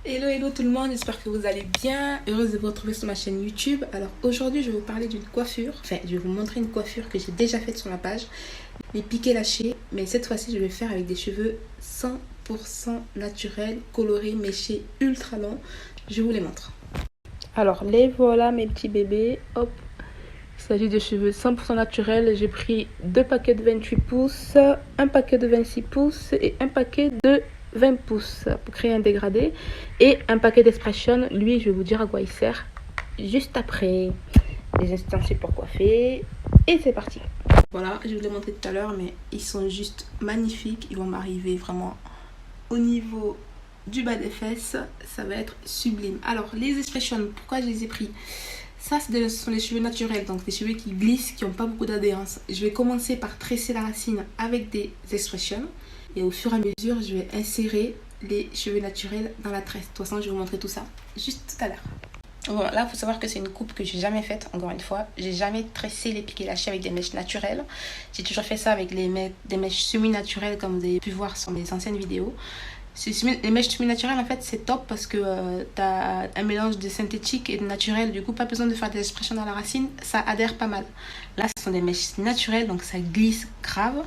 Hello, hello tout le monde, j'espère que vous allez bien. Heureuse de vous retrouver sur ma chaîne YouTube. Alors aujourd'hui, je vais vous parler d'une coiffure. Enfin, je vais vous montrer une coiffure que j'ai déjà faite sur ma page. Les piqués lâchés. Mais cette fois-ci, je vais le faire avec des cheveux 100% naturels, colorés, méchés, ultra longs. Je vous les montre. Alors, les voilà mes petits bébés. Hop. Il s'agit de cheveux 100% naturels. J'ai pris 2 paquets de 28 pouces, un paquet de 26 pouces et un paquet de 20 pouces pour créer un dégradé et un paquet d'expression. Lui, je vais vous dire à quoi il sert juste après. Les ustensiles pour coiffer et c'est parti. Voilà, je vous l'ai montré tout à l'heure, mais ils sont juste magnifiques. Ils vont m'arriver vraiment au niveau du bas des fesses. Ça va être sublime. Alors, les expressions, pourquoi je les ai pris? Ça, ce sont les cheveux naturels, donc des cheveux qui glissent, qui n'ont pas beaucoup d'adhérence. Je vais commencer par tresser la racine avec des expressions. Et au fur et à mesure, je vais insérer les cheveux naturels dans la tresse. De toute façon, je vais vous montrer tout ça juste tout à l'heure. Bon, là, il faut savoir que c'est une coupe que j'ai jamais faite, encore une fois. J'ai jamais tressé les piqués lâchés avec des mèches naturelles. J'ai toujours fait ça avec des mèches semi-naturelles, comme vous avez pu voir sur mes anciennes vidéos. Les mèches semi-naturelles, en fait, c'est top parce que tu as un mélange de synthétique et de naturel. Du coup, pas besoin de faire des expressions dans la racine. Ça adhère pas mal. Là, ce sont des mèches naturelles, donc ça glisse grave.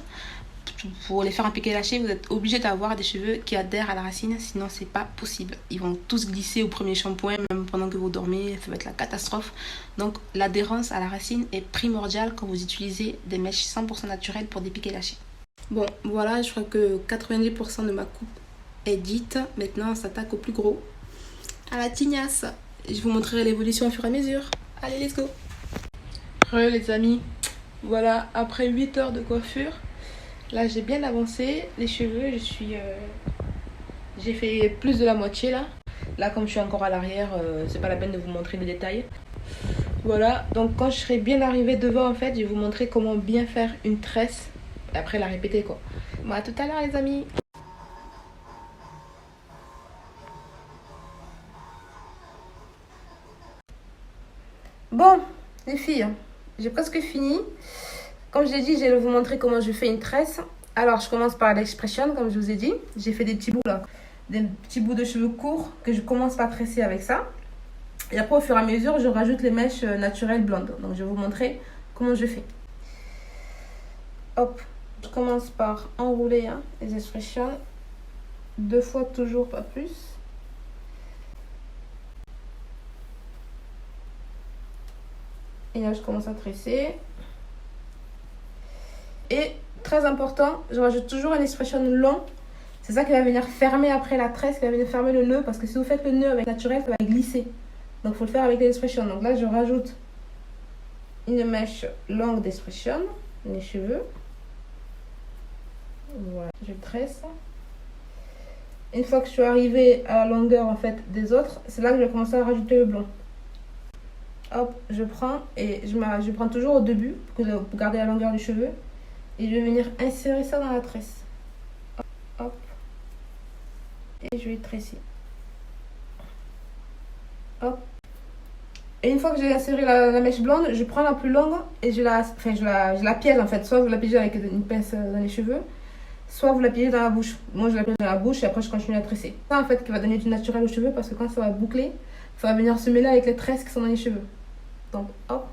Pour les faire en piqué lâché, vous êtes obligé d'avoir des cheveux qui adhèrent à la racine, sinon c'est pas possible. Ils vont tous glisser au premier shampoing, même pendant que vous dormez, ça va être la catastrophe. Donc l'adhérence à la racine est primordiale quand vous utilisez des mèches 100% naturelles pour des piqués lâchés. Bon, voilà, je crois que 90% de ma coupe est dite. Maintenant, on s'attaque au plus gros, à la tignasse. Je vous montrerai l'évolution au fur et à mesure. Allez, let's go. Les amis, voilà, après 8 heures de coiffure, là, j'ai bien avancé. Les cheveux, j'ai fait plus de la moitié là. Là, comme je suis encore à l'arrière, c'est pas la peine de vous montrer les détails. Voilà, donc quand je serai bien arrivée devant, en fait, je vais vous montrer comment bien faire une tresse. Et après, la répéter, quoi. Bon, à tout à l'heure, les amis. Bon, les filles, j'ai presque fini. Comme je l'ai dit, je vais vous montrer comment je fais une tresse. Alors, je commence par l'expression, comme je vous ai dit. J'ai fait des petits bouts là, des petits bouts de cheveux courts que je commence par tresser avec ça. Et après, au fur et à mesure, je rajoute les mèches naturelles blondes. Donc, je vais vous montrer comment je fais. Hop, je commence par enrouler les expressions. 2 fois toujours, pas plus. Et là, je commence à tresser. Et très important, je rajoute toujours une expression long. C'est ça qui va venir fermer après la tresse, qui va venir fermer le nœud. Parce que si vous faites le nœud avec naturel, ça va glisser. Donc, il faut le faire avec l'expression. Donc là, je rajoute une mèche longue d'expression, les cheveux. Voilà, je tresse. Une fois que je suis arrivée à la longueur en fait des autres, c'est là que je vais commencer à rajouter le blond. Hop, je prends et je prends toujours au début pour garder la longueur du cheveu. Et je vais venir insérer ça dans la tresse. Hop, hop. Et je vais tresser. Hop. Et une fois que j'ai inséré la mèche blonde, je prends la plus longue et je la piège en fait. Soit vous la piégez avec une pince dans les cheveux, soit vous la piégez dans la bouche. Moi, je la piège dans la bouche et après, je continue à tresser. C'est ça en fait qui va donner du naturel aux cheveux parce que quand ça va boucler, ça va venir se mêler avec les tresses qui sont dans les cheveux. Donc, hop.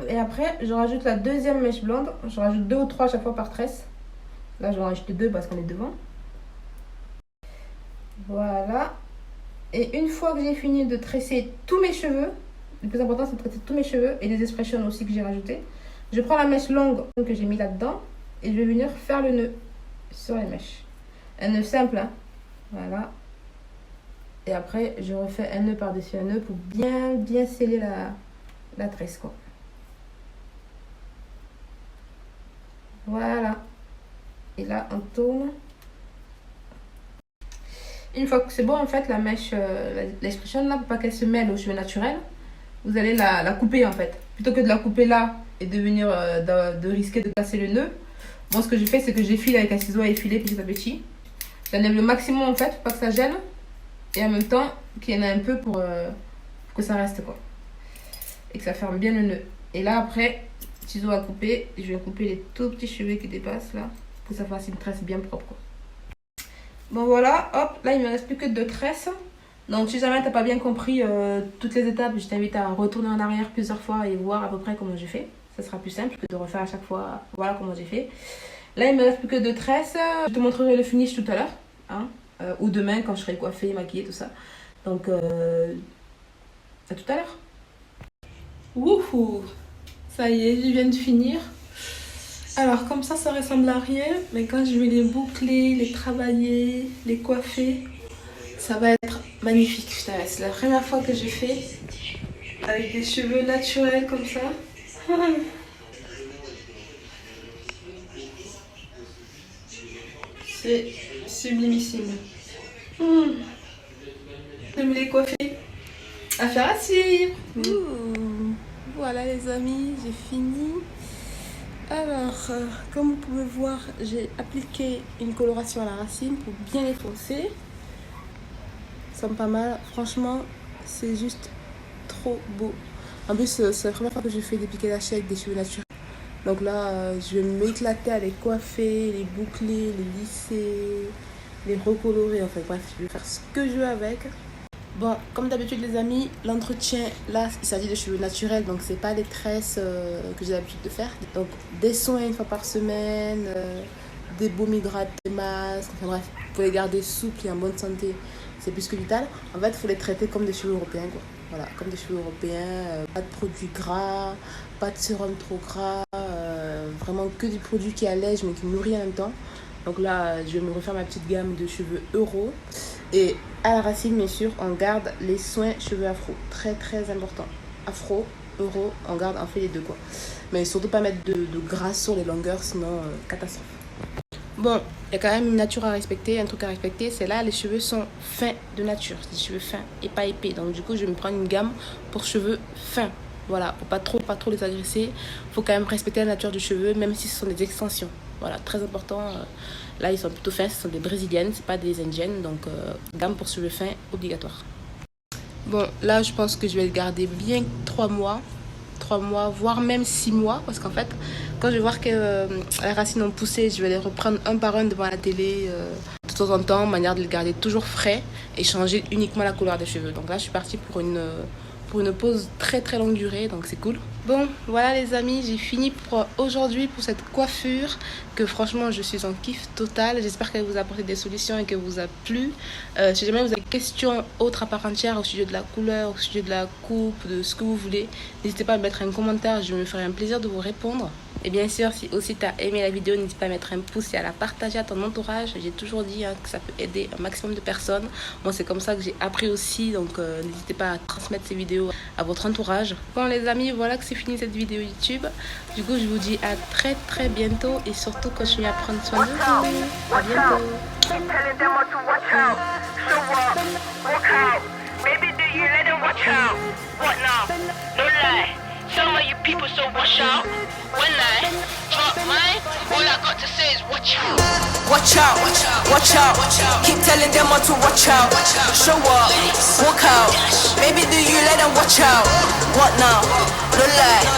Et après, je rajoute la deuxième mèche blonde. Je rajoute 2 ou 3 à chaque fois par tresse. Là, je vais en rajouter 2 parce qu'on est devant. Voilà. Et une fois que j'ai fini de tresser tous mes cheveux, le plus important, c'est de tresser tous mes cheveux et les expressions aussi que j'ai rajoutées. Je prends la mèche longue que j'ai mis là-dedans et je vais venir faire le nœud sur les mèches. Un nœud simple, hein. Voilà. Et après, je refais un nœud par-dessus un nœud pour bien sceller la tresse, quoi. Voilà. Et là, on tourne. Une fois que c'est bon, en fait, la mèche, l'expression là, pour pas qu'elle se mêle aux cheveux naturels, vous allez la couper, en fait. Plutôt que de la couper là et de venir de risquer de casser le nœud, moi, ce que j'ai fait, c'est que j'effile avec un ciseau à effiler petit à petit. J'enlève le maximum, en fait, pour pas que ça gêne. Et en même temps, qu'il y en a un peu pour que ça reste, quoi. Et que ça ferme bien le nœud. Et là, après, ciseau à couper. Je vais couper les tout petits cheveux qui dépassent là. Pour que ça fasse une tresse bien propre, quoi. Bon voilà, hop, là il me reste plus que 2 tresses. Donc si jamais t'as pas bien compris toutes les étapes, je t'invite à retourner en arrière plusieurs fois et voir à peu près comment j'ai fait. Ça sera plus simple que de refaire à chaque fois. Voilà comment j'ai fait. Là il me reste plus que 2 tresses. Je te montrerai le finish tout à l'heure, hein, ou demain quand je serai coiffée, maquillée, tout ça. Donc à tout à l'heure. Wouhou, ça y est, je viens de finir. Alors comme ça ressemble à rien, mais quand je vais les boucler, les travailler, les coiffer, ça va être magnifique. C'est la première fois que je fais avec des cheveux naturels comme ça. C'est sublimissime. Je vais me les coiffer. Affaire à suivre. Voilà les amis, j'ai fini. Alors, comme vous pouvez voir, j'ai appliqué une coloration à la racine pour bien les foncer. Ça semble pas mal. Franchement, c'est juste trop beau. En plus, c'est la première fois que je fais des piqués lâchés avec des cheveux naturels. Donc là, je vais m'éclater à les coiffer, les boucler, les lisser, les recolorer. Enfin bref, je vais faire ce que je veux avec. Bon, comme d'habitude les amis, l'entretien, là, il s'agit de cheveux naturels, donc c'est pas les tresses que j'ai l'habitude de faire. Donc des soins une fois par semaine, des baumes hydratés, des masques, enfin bref, pour les garder souples et en bonne santé, c'est plus que vital. En fait, il faut les traiter comme des cheveux européens, quoi. Voilà, comme des cheveux européens, pas de produits gras, pas de sérum trop gras, vraiment que des produits qui allègent mais qui nourrissent en même temps. Donc là, je vais me refaire ma petite gamme de cheveux euro. Et à la racine, bien sûr, on garde les soins cheveux afro. Très, très important. Afro, euro, on garde, on fait les deux, quoi. Mais surtout pas mettre de gras sur les longueurs, sinon catastrophe. Bon, il y a quand même une nature à respecter, un truc à respecter. C'est là, les cheveux sont fins de nature. C'est des cheveux fins et pas épais. Donc du coup, je vais me prendre une gamme pour cheveux fins. Voilà, pour pas trop les agresser. Faut quand même respecter la nature du cheveu, même si ce sont des extensions. Voilà, très important. Là, ils sont plutôt fins, ce sont des brésiliennes, c'est pas des indiennes. Donc, gamme pour cheveux fins, obligatoire. Bon, là, je pense que je vais le garder bien 3 mois. 3 mois, voire même 6 mois. Parce qu'en fait, quand je vais voir que les racines ont poussé, je vais les reprendre un par un devant la télé de temps en temps, manière de les garder toujours frais et changer uniquement la couleur des cheveux. Donc là, je suis partie pour une pause très très longue durée, donc c'est cool. Bon, voilà les amis, j'ai fini pour aujourd'hui pour cette coiffure que franchement je suis en kiff total. J'espère qu'elle vous a apporté des solutions et qu'elle vous a plu. Si jamais vous avez des questions autres à part entière au sujet de la couleur, au sujet de la coupe, de ce que vous voulez, n'hésitez pas à mettre un commentaire, je me ferai un plaisir de vous répondre. Et bien sûr, si aussi tu as aimé la vidéo, n'hésite pas à mettre un pouce et à la partager à ton entourage. J'ai toujours dit que ça peut aider un maximum de personnes. Moi, c'est comme ça que j'ai appris aussi. Donc, n'hésitez pas à transmettre ces vidéos à votre entourage. Bon, les amis, voilà que c'est fini cette vidéo YouTube. Du coup, je vous dis à très très bientôt. Et surtout, continuez à prendre soin de vous. À bientôt. Some of you people so watch out. When I drop mine, all I got to say is watch out. Watch out, watch out, watch out. Keep telling them all to watch out. Show up, walk out. Baby, do you let them watch out? What now? No lie.